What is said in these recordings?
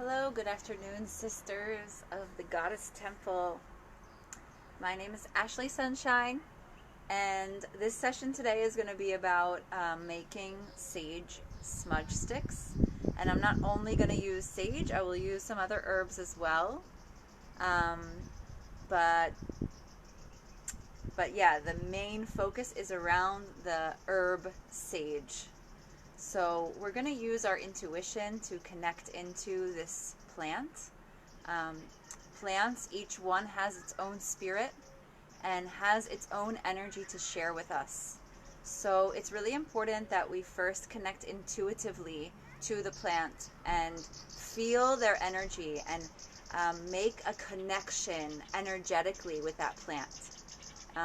Hello, good afternoon, sisters of the Goddess Temple. My name is Ashley Sunshine, and this session today is going to be about making sage smudge sticks. And I'm not only going to use sage, I will use some other herbs as well. Um, but yeah, the main focus is around the herb sage. So we're going to use our intuition to connect into this plant. Um, Plants, each one has its own spirit and has its own energy to share with us. So it's really important that we first connect intuitively to the plant and feel their energy and make a connection energetically with that plant.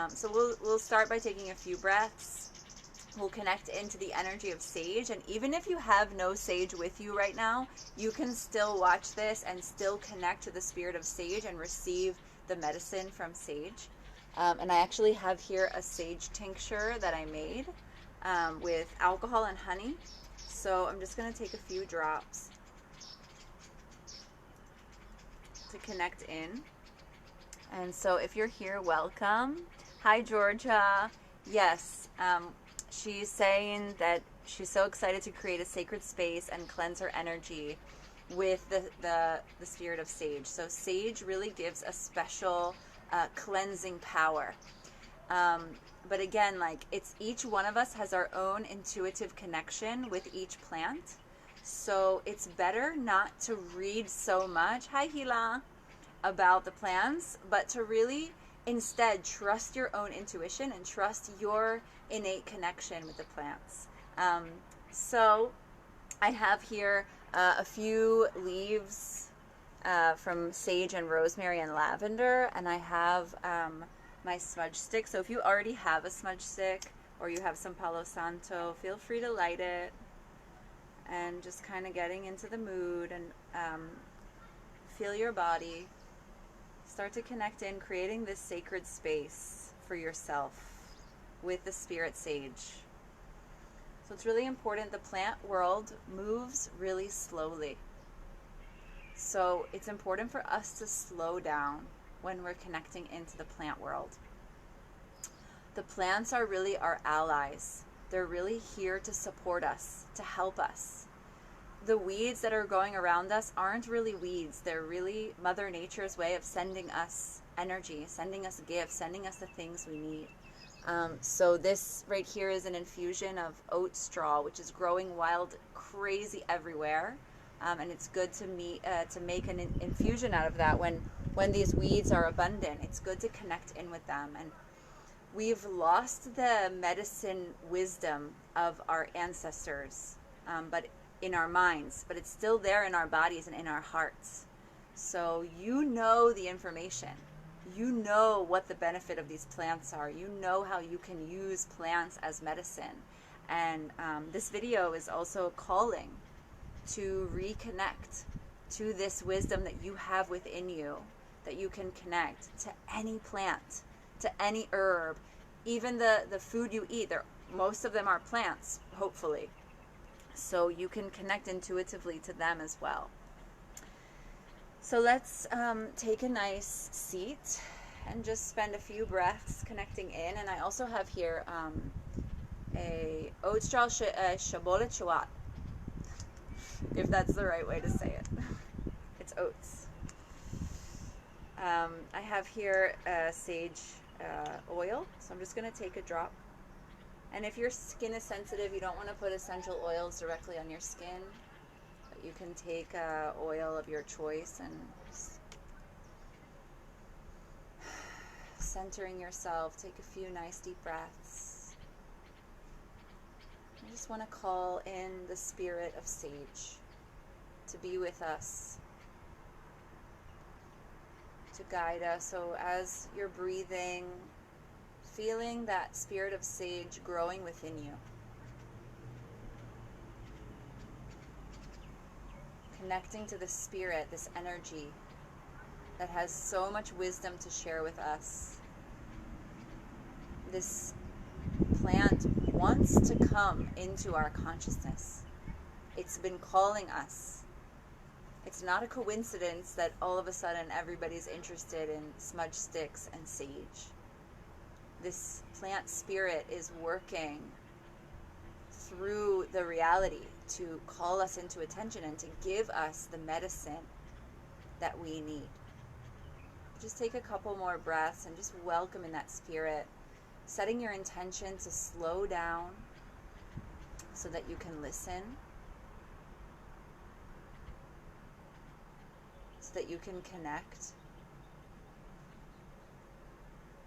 So we'll start by taking a few breaths. We'll connect into the energy of sage, and even if you have no sage with you right now, you can still watch this and still connect to the spirit of sage and receive the medicine from sage. And I actually have here a sage tincture that I made with alcohol and honey. So I'm just going to take a few drops to connect in. And so if you're here, welcome. Hi, Georgia. Yes, she's saying that she's so excited to create a sacred space and cleanse her energy with the spirit of sage. So sage really gives a special cleansing power. But again, like, it's each one of us has our own intuitive connection with each plant. So it's better not to read so much, hi Hila, about the plants, but to really instead trust your own intuition and trust your innate connection with the plants. So I have here a few leaves from sage and rosemary and lavender, and I have my smudge stick. So if you already have a smudge stick or you have some Palo Santo, feel free to light it and just kind of getting into the mood and feel your body. Start to connect in, creating this sacred space for yourself with the spirit sage. So it's really important. The plant world moves really slowly. So it's important for us to slow down when we're connecting into the plant world. The plants are really our allies. They're really here to support us, to help us. The weeds that are going around us aren't really weeds. They're really Mother Nature's way of sending us energy, sending us gifts, sending us the things we need. So this right here is an infusion of oat straw, which is growing wild, crazy everywhere. And it's good to make an infusion out of that when these weeds are abundant. It's good to connect in with them. And we've lost the medicine wisdom of our ancestors, but in our minds, but it's still there in our bodies and in our hearts. So you know the information. You know what the benefit of these plants are. You know how you can use plants as medicine. And this video is also a calling to reconnect to this wisdom that you have within you, that you can connect to any plant, to any herb, even the food you eat. Most of them are plants, hopefully. So you can connect intuitively to them as well. So let's take a nice seat and just spend a few breaths connecting in. And I also have here a oat straw shabolet chawat, if that's the right way to say it. It's oats. I have here sage oil, so I'm just going to take a drop. And if your skin is sensitive, you don't want to put essential oils directly on your skin, but you can take oil of your choice and centering yourself, take a few nice deep breaths. I just want to call in the spirit of sage to be with us, to guide us. So as you're breathing, feeling that spirit of sage growing within you. Connecting to the spirit, this energy that has so much wisdom to share with us. This plant wants to come into our consciousness. It's been calling us. It's not a coincidence that all of a sudden everybody's interested in smudge sticks and sage. This plant spirit is working through the reality to call us into attention and to give us the medicine that we need. Just take a couple more breaths and just welcome in that spirit, setting your intention to slow down so that you can listen, so that you can connect,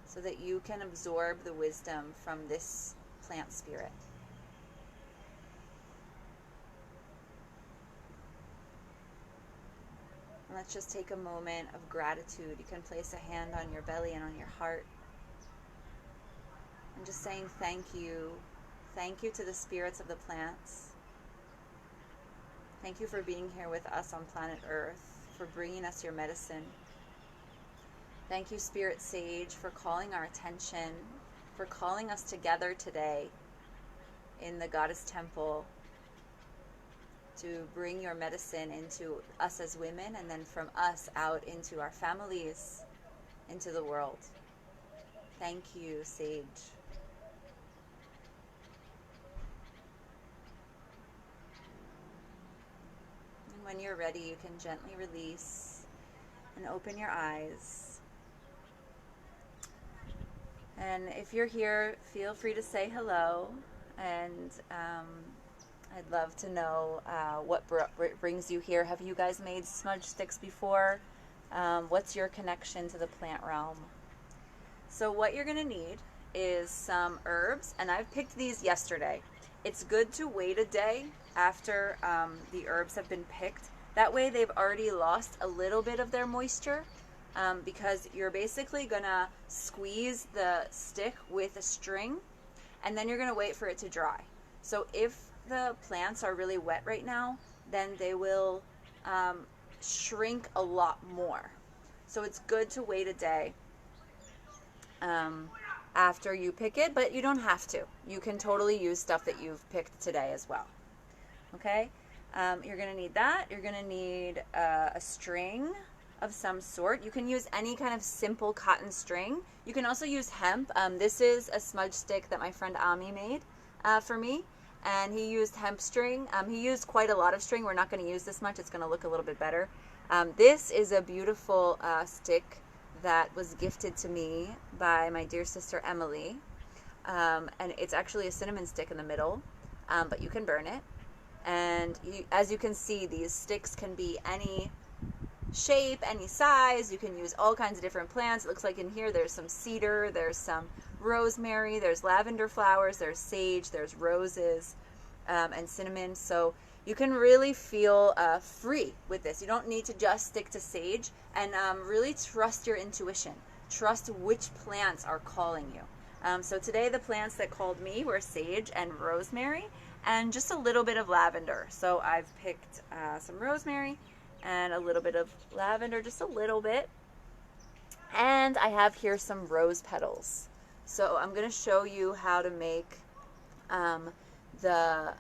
so that you can absorb the wisdom from this plant spirit. And let's just take a moment of gratitude. You can place a hand on your belly and on your heart. And just saying thank you. Thank you to the spirits of the plants. Thank you for being here with us on planet Earth, for bringing us your medicine. Thank you, Spirit Sage, for calling our attention, for calling us together today in the Goddess Temple to bring your medicine into us as women, and then from us out into our families, into the world. Thank you, Sage. And when you're ready, you can gently release and open your eyes. And if you're here, feel free to say hello, and I'd love to know what brings you here. Have you guys made smudge sticks before? What's your connection to the plant realm? So what you're going to need is some herbs, and I've picked these yesterday. It's good to wait a day after the herbs have been picked. That way they've already lost a little bit of their moisture, because you're basically going to squeeze the stick with a string, and then you're going to wait for it to dry. So if the plants are really wet right now, then they will shrink a lot more. So it's good to wait a day after you pick it, but you don't have to. You can totally use stuff that you've picked today as well. Okay? You're going to need that. You're going to need a string of some sort. You can use any kind of simple cotton string. You can also use hemp. This is a smudge stick that my friend Ami made for me. And he used hemp string. He used quite a lot of string. We're not going to use this much. It's going to look a little bit better. This is a beautiful stick that was gifted to me by my dear sister Emily. And it's actually a cinnamon stick in the middle, but you can burn it. And as you can see, these sticks can be any shape, any size. You can use all kinds of different plants. It looks like in here there's some cedar, there's some rosemary, there's lavender flowers, there's sage, there's roses, and cinnamon. So you can really feel free with this. You don't need to just stick to sage, and really trust your intuition. Trust which plants are calling you. So today the plants that called me were sage and rosemary, and just a little bit of lavender. So I've picked some rosemary and a little bit of lavender, just a little bit. And I have here some rose petals. So I'm going to show you how to make the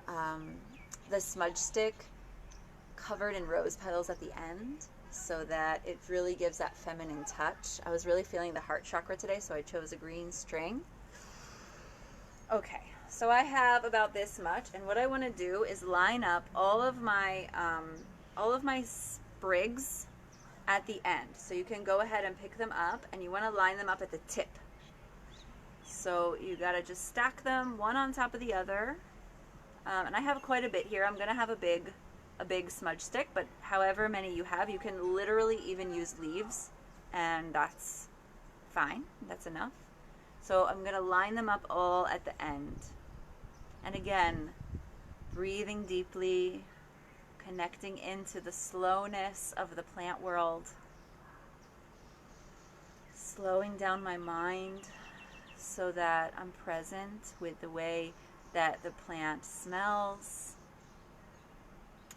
smudge stick covered in rose petals at the end, so that it really gives that feminine touch. I was really feeling the heart chakra today, so I chose a green string. Okay, so I have about this much, and what I want to do is line up all of my sprigs at the end. So you can go ahead and pick them up, and you want to line them up at the tip. So you got to just stack them one on top of the other. And I have quite a bit here. I'm going to have a big smudge stick, but however many you have, you can literally even use leaves, and that's fine. That's enough. So I'm going to line them up all at the end. And again, breathing deeply, connecting into the slowness of the plant world, slowing down my mind so that I'm present with the way that the plant smells,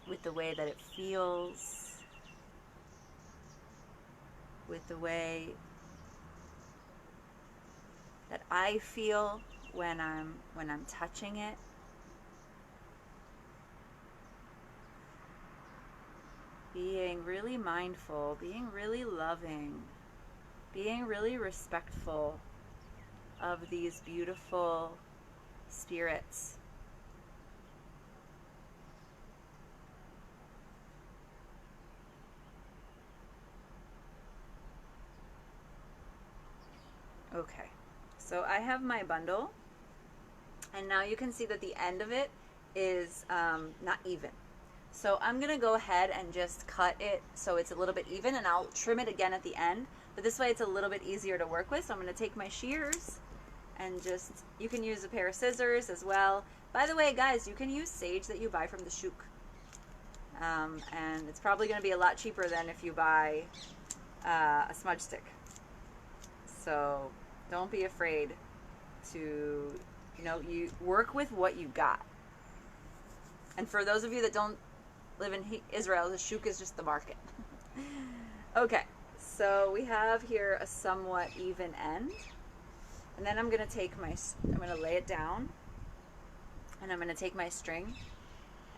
with the way that it feels, with the way that I feel when I'm touching it. being really mindful, being really loving, being really respectful of these beautiful spirits. Okay, so I have my bundle, and now you can see that the end of it is not even. So I'm going to go ahead and just cut it so it's a little bit even, and I'll trim it again at the end. But this way it's a little bit easier to work with. So I'm going to take my shears and just, you can use a pair of scissors as well. By the way, guys, you can use sage that you buy from the shuk. And it's probably going to be a lot cheaper than if you buy a smudge stick. So don't be afraid to, you work with what you got. And for those of you that don't live in Israel, the shuk is just the market. Okay, so we have here a somewhat even end. And then I'm going to lay it down. And I'm going to take my string.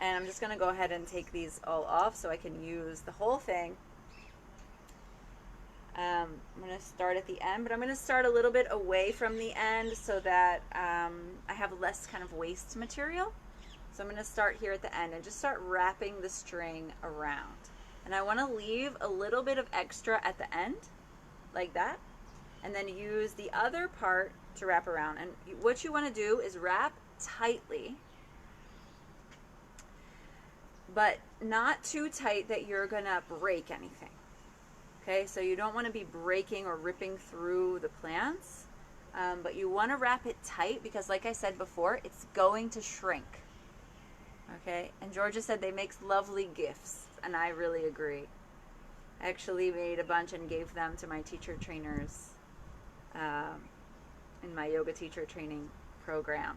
And I'm just going to go ahead and take these all off so I can use the whole thing. I'm going to start at the end, but I'm going to start a little bit away from the end so that I have less kind of waste material. So I'm going to start here at the end and just start wrapping the string around. And I want to leave a little bit of extra at the end, like that, and then use the other part to wrap around. And what you want to do is wrap tightly, but not too tight that you're going to break anything. Okay, so you don't want to be breaking or ripping through the plants, but you want to wrap it tight because, like I said before, it's going to shrink. Okay, and Georgia said they make lovely gifts, and I really agree. I actually made a bunch and gave them to my teacher trainers in my yoga teacher training program.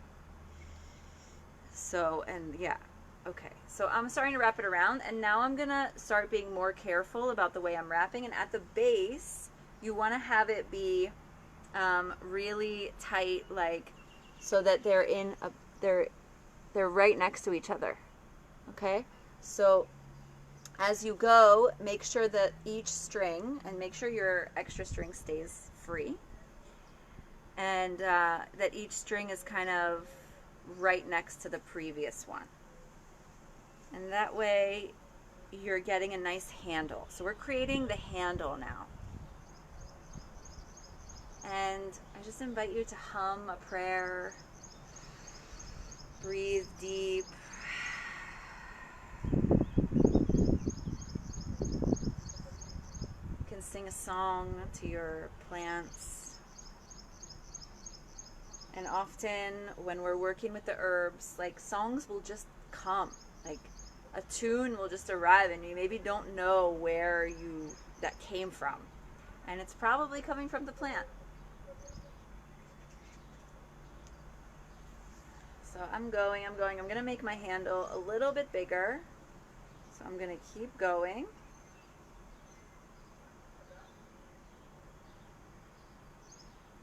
So, and yeah. Okay, so I'm starting to wrap it around, and now I'm going to start being more careful about the way I'm wrapping. And at the base, you want to have it be really tight, like so that they're right next to each other. Okay, so as you go, make sure that each string, and make sure your extra string stays free, and that each string is kind of right next to the previous one. And that way you're getting a nice handle. So we're creating the handle now. And I just invite you to hum a prayer. Breathe deep. You can sing a song to your plants. And often when we're working with the herbs, like songs will just come. Like a tune will just arrive and you maybe don't know where that came from. And it's probably coming from the plant. So I'm going to make my handle a little bit bigger. So I'm going to keep going.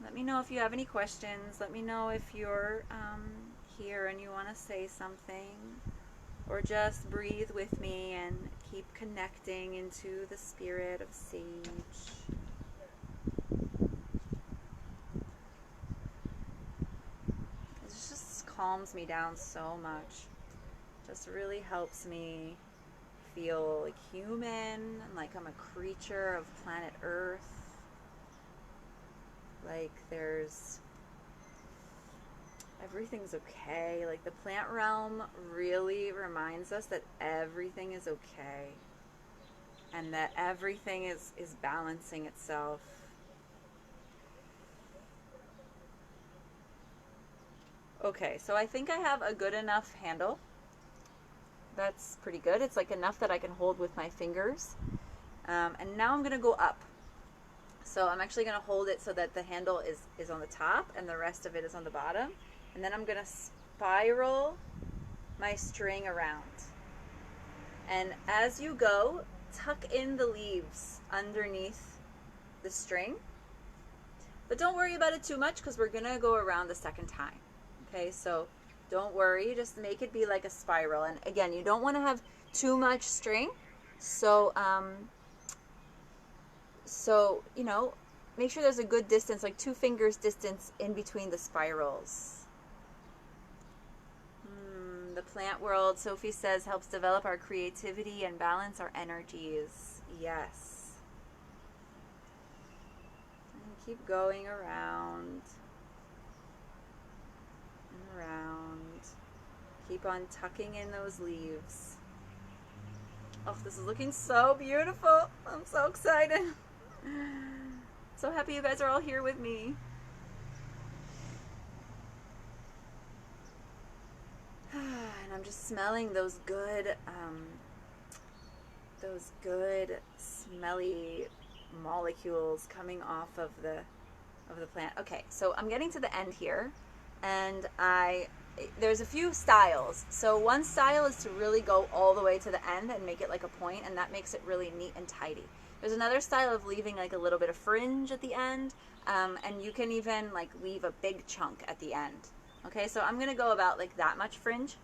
Let me know if you have any questions. Let me know if you're here and you want to say something. Or just breathe with me and keep connecting into the spirit of sage. It just calms me down so much. Just really helps me feel like human and like I'm a creature of planet Earth. Like everything's okay. Like the plant realm really reminds us that everything is okay and that everything is balancing itself. Okay, so I think I have a good enough handle. That's pretty good. It's like enough that I can hold with my fingers. And now I'm going to go up. So I'm actually going to hold it so that the handle is on the top and the rest of it is on the bottom. And then I'm going to spiral my string around. And as you go, tuck in the leaves underneath the string. But don't worry about it too much because we're going to go around the second time. Okay, so don't worry. Just make it be like a spiral. And again, you don't want to have too much string So, you know, make sure there's a good distance, like 2 fingers distance in between the spirals. The plant world, Sophie says, helps develop our creativity and balance our energies. Yes. And keep going around and around. Keep on tucking in those leaves. Oh, this is looking so beautiful. I'm so excited. So happy you guys are all here with me. And I'm just smelling those good smelly molecules coming off of the plant. Okay, so I'm getting to the end here, and there's a few styles. So one style is to really go all the way to the end and make it like a point, and that makes it really neat and tidy. There's another style of leaving like a little bit of fringe at the end, and you can even like leave a big chunk at the end. Okay, so I'm gonna go about like that much fringe,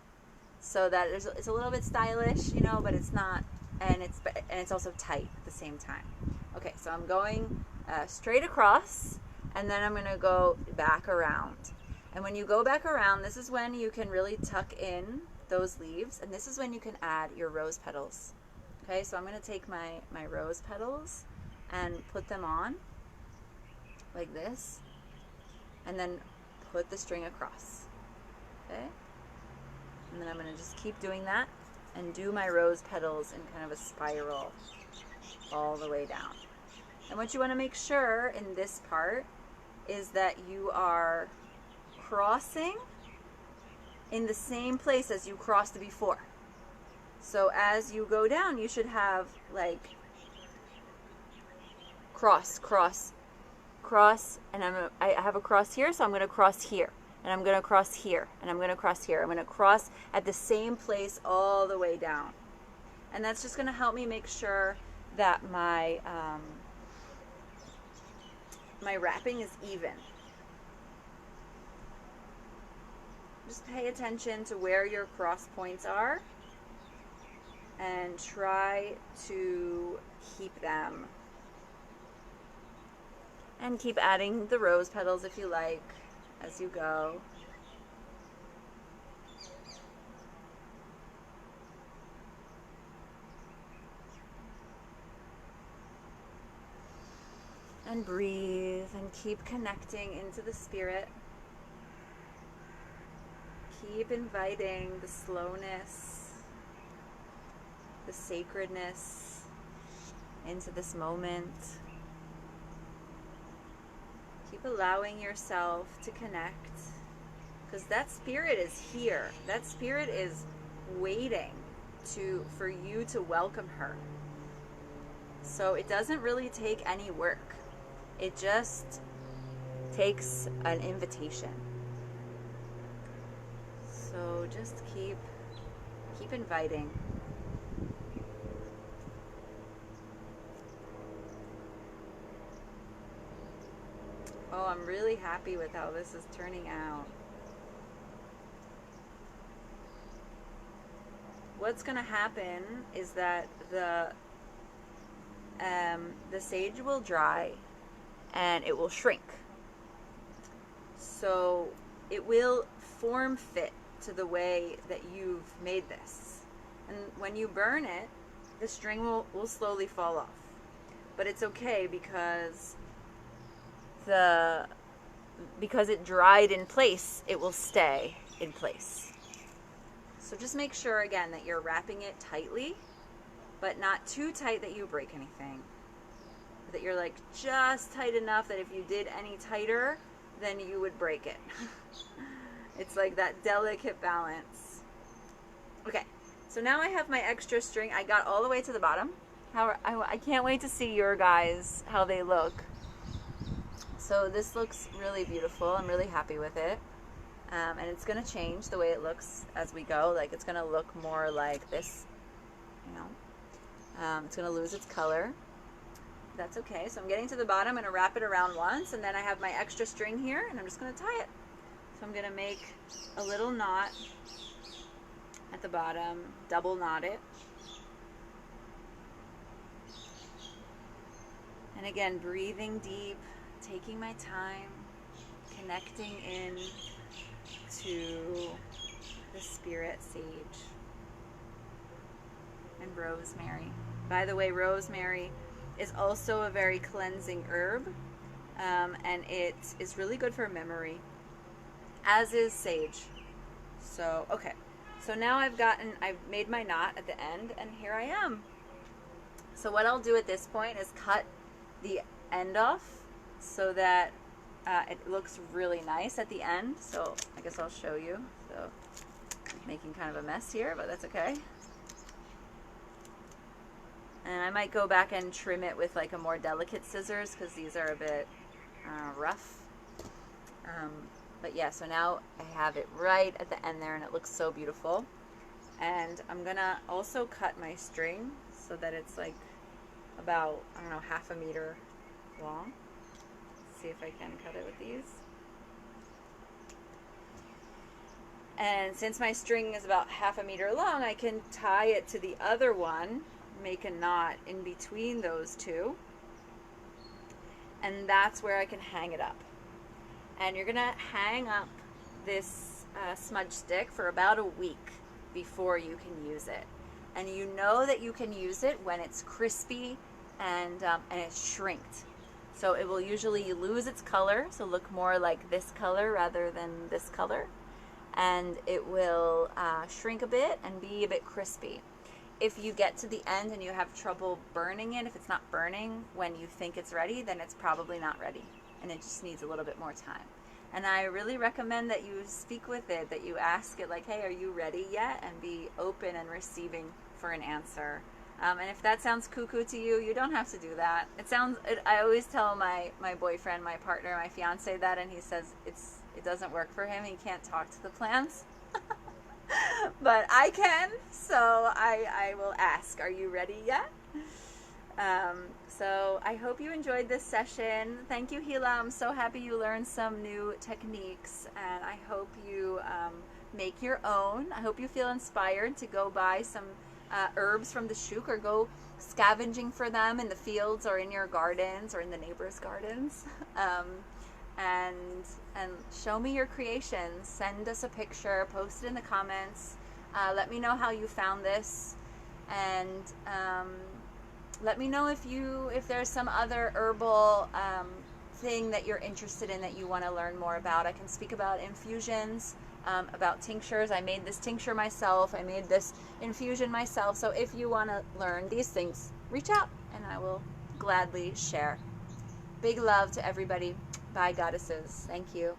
so that it's a little bit stylish, you know, but it's not, and it's also tight at the same time. Okay, so I'm going straight across, and then I'm gonna go back around. And when you go back around, this is when you can really tuck in those leaves, and this is when you can add your rose petals. Okay, so I'm gonna take my rose petals and put them on like this, and then put the string across. Okay, and then I'm gonna just keep doing that and do my rose petals in kind of a spiral all the way down. And what you want to make sure in this part is that you are crossing in the same place as you crossed before. So as you go down, you should have like cross, and I have a cross here, so I'm going to cross here, and I'm going to cross here, and I'm going to cross here. I'm going to cross at the same place all the way down. And that's just going to help me make sure that my my wrapping is even. Just pay attention to where your cross points are and try to keep them. And keep adding the rose petals if you like as you go. And breathe and keep connecting into the spirit. Keep inviting the slowness, the sacredness into this moment. Keep allowing yourself to connect, because that spirit is here. That spirit is waiting for you to welcome her. So it doesn't really take any work. It just takes an invitation. So just keep inviting. Oh, I'm really happy with how this is turning out. What's going to happen is that the sage will dry and it will shrink. So it will form fit to the way that you've made this. And when you burn it, the string will slowly fall off. But it's okay because it dried in place, it will stay in place. So just make sure again that you're wrapping it tightly, but not too tight that you break anything. That you're like just tight enough that if you did any tighter, then you would break it. It's like that delicate balance. Okay, so now I have my extra string. I got all the way to the bottom. I can't wait to see your guys, how they look. So this looks really beautiful. I'm really happy with it. And it's going to change the way it looks as we go. Like it's going to look more like this, you know. It's going to lose its color. That's okay. So I'm getting to the bottom. I'm going to wrap it around once, and then I have my extra string here, and I'm just going to tie it. So I'm going to make a little knot at the bottom, double knot it. And again, breathing deep, taking my time, connecting in to the spirit sage and rosemary. By the way, rosemary is also a very cleansing herb, and it is really good for memory, as is sage. So, okay. So now I've made my knot at the end, and here I am. So what I'll do at this point is cut the end off so that it looks really nice at the end. So I guess I'll show you. So I'm making kind of a mess here, but that's okay. And I might go back and trim it with like a more delicate scissors because these are a bit rough. But yeah, so now I have it right at the end there, and it looks so beautiful. And I'm gonna also cut my string so that it's like about, I don't know, ½ meter long. Let's see if I can cut it with these. And since my string is about ½ meter long, I can tie it to the other one, make a knot in between those two, and that's where I can hang it up. And you're gonna hang up this smudge stick for about a week before you can use it. And you know that you can use it when it's crispy and it's shrinked. So it will usually lose its color, so look more like this color rather than this color. And it will shrink a bit and be a bit crispy. If you get to the end and you have trouble burning it, if it's not burning when you think it's ready, then it's probably not ready, and it just needs a little bit more time. And I really recommend that you speak with it, that you ask it like, hey, are you ready yet? And be open and receiving for an answer. And if that sounds cuckoo to you, you don't have to do that. I always tell my boyfriend, my partner, my fiance that, and he says it doesn't work for him. He can't talk to the plants. But I can, so I will ask, are you ready yet? So I hope you enjoyed this session. Thank you, Hila. I'm so happy you learned some new techniques, and I hope you make your own. I hope you feel inspired to go buy some herbs from the shuk, or go scavenging for them in the fields or in your gardens or in the neighbors' gardens. And show me your creations. Send us a picture, post it in the comments. Let me know how you found this, and let me know if there's some other herbal thing that you're interested in that you want to learn more about. I can speak about infusions, about tinctures. I made this tincture myself. I made this infusion myself. So if you want to learn these things, reach out and I will gladly share. Big love to everybody. Bye, goddesses. Thank you.